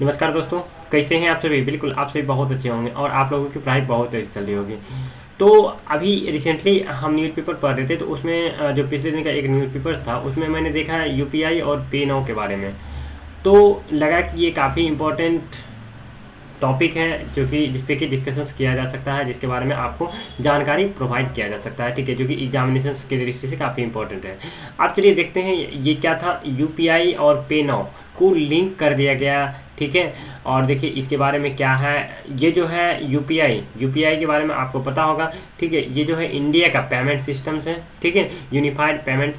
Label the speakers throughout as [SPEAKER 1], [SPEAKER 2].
[SPEAKER 1] नमस्कार दोस्तों, कैसे हैं आप सभी। बिल्कुल आप सभी बहुत अच्छे होंगे और आप लोगों की पढ़ाई बहुत अच्छी चल रही होगी। तो अभी रिसेंटली हम न्यूज़पेपर पढ़ रहे थे, तो उसमें जो पिछले दिन का एक न्यूज़पेपर था उसमें मैंने देखा यूपीआई और पे नाउ के बारे में। तो लगा कि ये काफ़ी इम्पोर्टेंट टॉपिक है जो कि जिसपे कि डिस्कशंस किया जा सकता है, जिसके बारे में आपको जानकारी प्रोवाइड किया जा सकता है। ठीक है, जो कि एग्जामिनेशंस की दृष्टि से काफ़ी इंपॉर्टेंट है। आप चलिए देखते हैं ये क्या था। यूपीआई और पे नाउ को लिंक कर दिया गया। ठीक है, और देखिए इसके बारे में क्या है। ये जो है यूपीआई के बारे में आपको पता होगा। ठीक है, ये जो है इंडिया का पेमेंट सिस्टम्स है। ठीक है, यूनिफाइड पेमेंट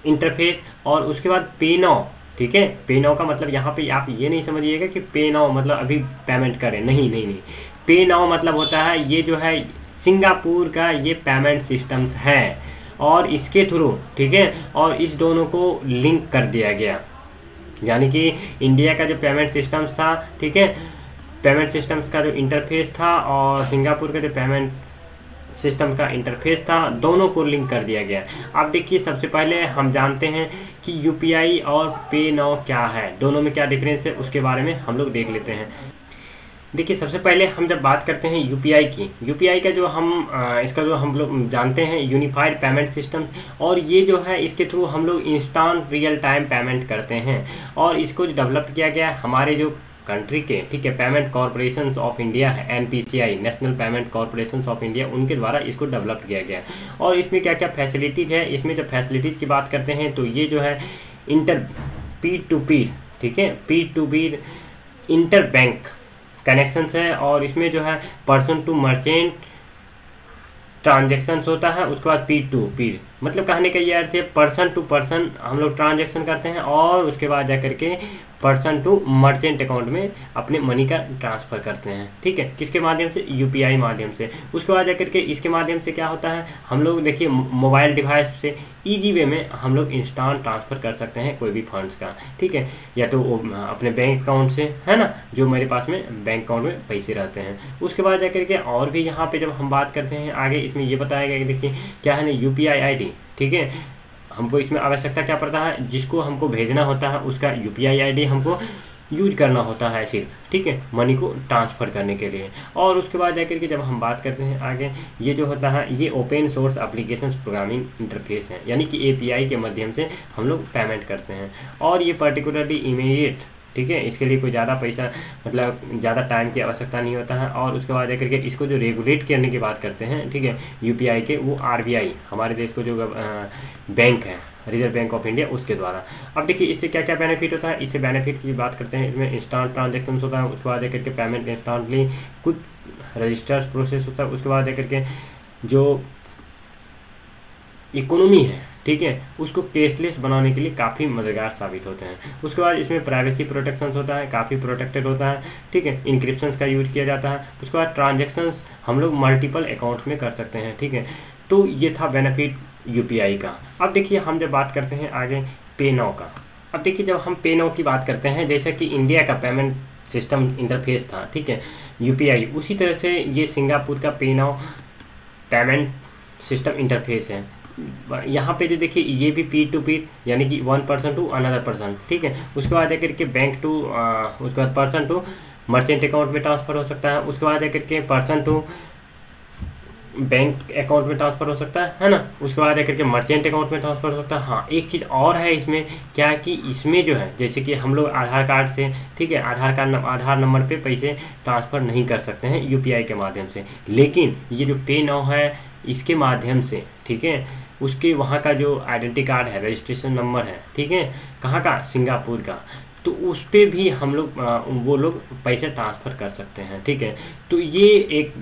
[SPEAKER 1] इंटरफेस। और उसके बाद पे नाउ। ठीक है, पे नाउ का मतलब यहाँ पे आप ये नहीं समझिएगा कि पे नाउ मतलब अभी पेमेंट करें, नहीं नहीं नहीं। पे नाउ मतलब होता है ये जो है सिंगापुर का ये पेमेंट सिस्टम्स है और इसके थ्रू, ठीक है, और इस दोनों को लिंक कर दिया गया। यानी कि इंडिया का जो पेमेंट सिस्टम्स था, ठीक है, पेमेंट सिस्टम्स का जो इंटरफेस था और सिंगापुर का जो पेमेंट सिस्टम का इंटरफेस था, दोनों को लिंक कर दिया गया। अब देखिए सबसे पहले हम जानते हैं कि यूपीआई और पे नाउ क्या है, दोनों में क्या डिफरेंस है, उसके बारे में हम लोग देख लेते हैं। देखिए सबसे पहले हम जब बात करते हैं यूपीआई का जो इसका जो हम लोग जानते हैं यूनिफाइड पेमेंट सिस्टम्स। और ये जो है इसके थ्रू हम लोग इंस्टेंट रियल टाइम पेमेंट करते हैं। और इसको जो डेवलप किया गया हमारे जो कंट्री के, ठीक है, पेमेंट कॉरपोरेशन ऑफ इंडिया है, NPCI, national payment corporation of India, उनके द्वारा इसको डेवलप किया गया। और इसमें क्या क्या फैसिलिटीज़ है, इसमें जब फैसिलिटीज़ की बात करते हैं तो ये जो है इंटर पीर टू पीर, ठीक है, पीर to Pir inter bank connections है। और इसमें जो है पर्सन टू मर्चेंट ट्रांजेक्शन्स होता है। उसके बाद पीर टू पीर मतलब कहने का ये अर्थ है पर्सन टू पर्सन हम लोग ट्रांजेक्शन करते हैं और उसके बाद जाकर के पर्सन टू मर्चेंट अकाउंट में अपने मनी का ट्रांसफ़र करते हैं। ठीक है, किसके माध्यम से, यूपीआई माध्यम से। उसके बाद जाकर के इसके माध्यम से क्या होता है, हम लोग देखिए मोबाइल डिवाइस से ईजी वे में हम लोग इंस्टेंट ट्रांसफ़र कर सकते हैं कोई भी फंड्स का। ठीक है, या तो वो अपने बैंक अकाउंट से, है ना, जो मेरे पास में बैंक अकाउंट में पैसे रहते हैं। उसके बाद जाकर के और भी यहाँ पे जब हम बात करते हैं आगे, इसमें ये बताया गया कि देखिए क्या है ना, यूपीआई आईडी। ठीक है, हमको इसमें आवश्यकता क्या पड़ता है, जिसको हमको भेजना होता है उसका यूपीआई आईडी हमको यूज करना होता है सिर्फ, ठीक है, मनी को ट्रांसफ़र करने के लिए। और उसके बाद जाकर के जब हम बात करते हैं आगे, ये जो होता है ये open source application programming interface है, यानी कि एपीआई के माध्यम से हम लोग पेमेंट करते हैं। और ये पर्टिकुलरली इमीडिएट, ठीक है, इसके लिए कोई ज़्यादा पैसा मतलब ज़्यादा टाइम की आवश्यकता नहीं होता है। और उसके बाद जाकर के इसको जो रेगुलेट करने की बात करते हैं, ठीक है, यूपीआई के, वो आरबीआई, हमारे देश को जो बैंक है, रिजर्व बैंक ऑफ इंडिया, उसके द्वारा। अब देखिए इससे क्या क्या बेनिफिट होता है, इससे बेनिफिट की बात करते हैं, इसमें इंस्टेंट ट्रांजेक्शन होता है। उसके बाद जाकर के पेमेंट इंस्टेंटली कुछ रजिस्टर्स प्रोसेस होता है। उसके बाद जाकर के जो इकोनॉमी है, ठीक है, उसको कैशलेस बनाने के लिए काफ़ी मददगार साबित होते हैं। उसके बाद इसमें प्राइवेसी प्रोटेक्शंस होता है, काफ़ी प्रोटेक्टेड होता है। ठीक है, इंक्रिप्शंस का यूज किया जाता है। उसके बाद ट्रांजेक्शन्स हम लोग मल्टीपल अकाउंट्स में कर सकते हैं। ठीक है, तो ये था बेनिफिट यूपीआई का। अब देखिए हम जब बात करते हैं आगे पे नाउ का। अब देखिए जब हम पे नाउ की बात करते हैं, जैसे कि इंडिया का पेमेंट सिस्टम इंटरफेस था, ठीक है, यूपीआई, उसी तरह से ये सिंगापुर का पे नाउ पेमेंट सिस्टम इंटरफेस है। यहाँ पे जो देखिए ये भी पीर टू पीर, यानी कि one person to another person. ठीक है, उसके बाद जाकर के बैंक टू उसके बाद पर्सन टू मर्चेंट अकाउंट में ट्रांसफ़र हो सकता है। उसके बाद जाकर के पर्सन टू बैंक अकाउंट में ट्रांसफ़र हो सकता है ना। उसके बाद जाकर के मर्चेंट अकाउंट में ट्रांसफ़र हो सकता है। हाँ, एक चीज़ और है इसमें, क्या कि इसमें जो है जैसे कि हम लोग आधार कार्ड से, ठीक है, आधार नंबर पे पैसे ट्रांसफ़र नहीं कर सकते हैं यूपीआई के माध्यम से। लेकिन ये जो पे नाउ है इसके माध्यम से, ठीक है, उसके वहाँ का जो आइडेंटिटी कार्ड है, रजिस्ट्रेशन नंबर है, ठीक है, कहाँ का, सिंगापुर का, तो उस पर भी हम लोग वो लोग पैसे ट्रांसफ़र कर सकते हैं। ठीक है, तो ये एक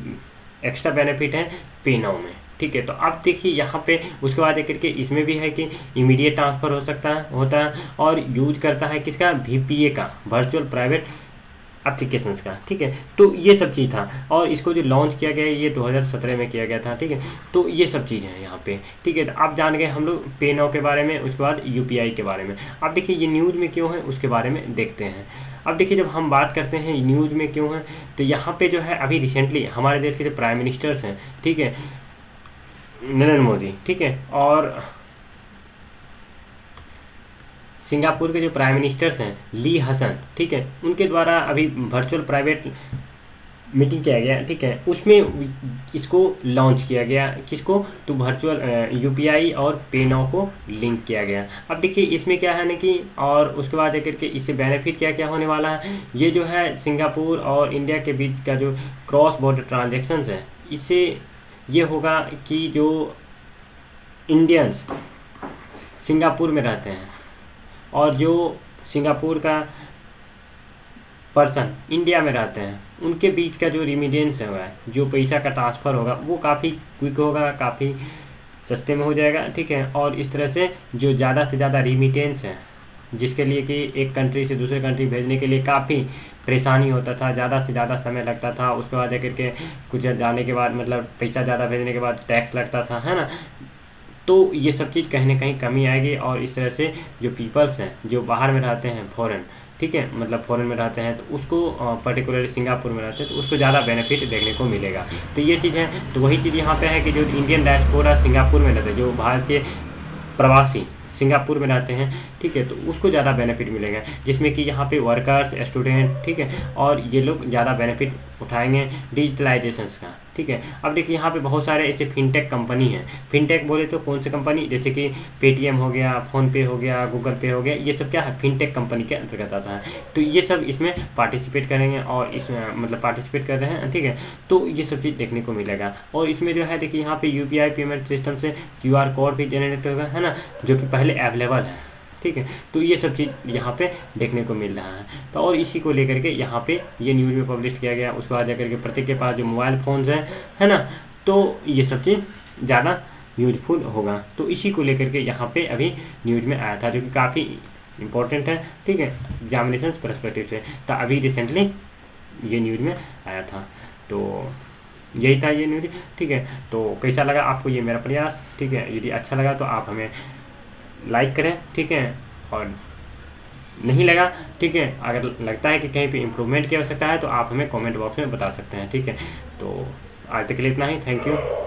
[SPEAKER 1] एक्स्ट्रा बेनिफिट है पे नाउ में। ठीक है, तो अब देखिए यहाँ पे उसके बाद एक करके इसमें भी है कि इमीडिएट ट्रांसफ़र होता है और यूज करता है किसका, वीपीए का, वर्चुअल प्राइवेट एप्लीकेशंस का। ठीक है, तो ये सब चीज़ था। और इसको जो लॉन्च किया गया ये 2017 में किया गया था। ठीक है, तो ये सब चीज़ है यहाँ पे। ठीक है, तो अब जान गए हम लोग पे नाउ के बारे में, उसके बाद यूपीआई के बारे में। अब देखिए ये न्यूज़ में क्यों है उसके बारे में देखते हैं। अब देखिए जब हम बात करते हैं न्यूज़ में क्यों है, तो यहाँ पे जो है अभी रिसेंटली हमारे देश के जो प्राइम मिनिस्टर्स हैं, ठीक है, नरेंद्र मोदी, ठीक है, और सिंगापुर के जो प्राइम मिनिस्टर्स हैं ली हसन, ठीक है, उनके द्वारा अभी वर्चुअल प्राइवेट मीटिंग किया गया, ठीक है, उसमें इसको लॉन्च किया गया। किसको? तो वर्चुअल यूपीआई और पे नाउ को लिंक किया गया। अब देखिए इसमें क्या है ना कि और उसके बाद एक करके इससे बेनिफिट क्या क्या होने वाला है, ये जो है सिंगापुर और इंडिया के बीच का जो क्रॉस बॉर्डर ट्रांजेक्शन्स है, इससे ये होगा कि जो इंडियंस सिंगापुर में रहते हैं और जो सिंगापुर का पर्सन इंडिया में रहते हैं, उनके बीच का जो रिमिडेंस होगा, जो पैसा का ट्रांसफ़र होगा, वो काफ़ी क्विक होगा, काफ़ी सस्ते में हो जाएगा, ठीक है। और इस तरह से जो ज़्यादा से ज़्यादा रिमिटेंस है, जिसके लिए कि एक कंट्री से दूसरे कंट्री भेजने के लिए काफ़ी परेशानी होता था, ज़्यादा से ज़्यादा समय लगता था, उसके बाद एक करके कुछ जाने के बाद मतलब पैसा ज़्यादा भेजने के बाद टैक्स लगता था, है ना। तो ये सब चीज़ कहीं ना कहीं कमी आएगी और इस तरह से जो पीपल्स हैं जो बाहर में रहते हैं फॉरेन, ठीक है, मतलब फॉरेन में रहते हैं, तो उसको पर्टिकुलरली सिंगापुर में रहते हैं तो उसको ज़्यादा बेनिफिट देखने को मिलेगा। तो ये चीज़ है। तो वही चीज़ यहाँ पे है कि जो इंडियन डायस्पोरा सिंगापुर में रहते हैं, जो भारतीय प्रवासी सिंगापुर में रहते हैं, ठीक है, तो उसको ज़्यादा बेनिफिट मिलेगा, जिसमें कि यहाँ पे वर्कर्स, स्टूडेंट, ठीक है, और ये लोग ज़्यादा बेनिफिट उठाएंगे डिजिटलाइजेशंस का, ठीक है। अब देखिए यहाँ पे बहुत सारे ऐसे फिनटेक कंपनी हैं। फिनटेक बोले तो कौन सी कंपनी, जैसे कि पेटीएम हो गया, फ़ोनपे हो गया, गूगल पे हो गया, ये सब क्या है, फिनटेक कंपनी के अंतर्गत आता है। तो ये सब इसमें पार्टिसिपेट करेंगे और इसमें मतलब पार्टिसिपेट कर रहे हैं, ठीक है। तो ये सब चीज़ देखने को मिलेगा। और इसमें जो है देखिए यहाँ पे यूपीआई पेमेंट सिस्टम से क्यूआर कोड भी जनरेट होगा, है ना, जो कि पहले अवेलेबल है, ठीक है। तो ये सब चीज़ यहाँ पे देखने को मिल रहा है। तो और इसी को लेकर के यहाँ पे ये न्यूज़ में पब्लिश किया गया। उसके बाद जाकर के प्रत्येक के पास जो मोबाइल फ़ोन्स हैं, है ना, तो ये सब चीज़ ज़्यादा यूजफुल होगा। तो इसी को लेकर के यहाँ पे अभी न्यूज़ में आया था, जो कि काफ़ी इंपॉर्टेंट है, ठीक है, एग्जामिनेशन पर्सपेक्टिव से। तो अभी रिसेंटली ये न्यूज़ में आया था। तो यही था ये न्यूज़, ठीक है। तो कैसा लगा आपको ये मेरा प्रयास, ठीक है। यदि अच्छा लगा तो आप हमें लाइक करें, ठीक है, और नहीं लगा, ठीक है, अगर लगता है कि कहीं पे इम्प्रूवमेंट की आवश्यकता है तो आप हमें कमेंट बॉक्स में बता सकते हैं, ठीक है। तो आज तक के लिए इतना ही। Thank you.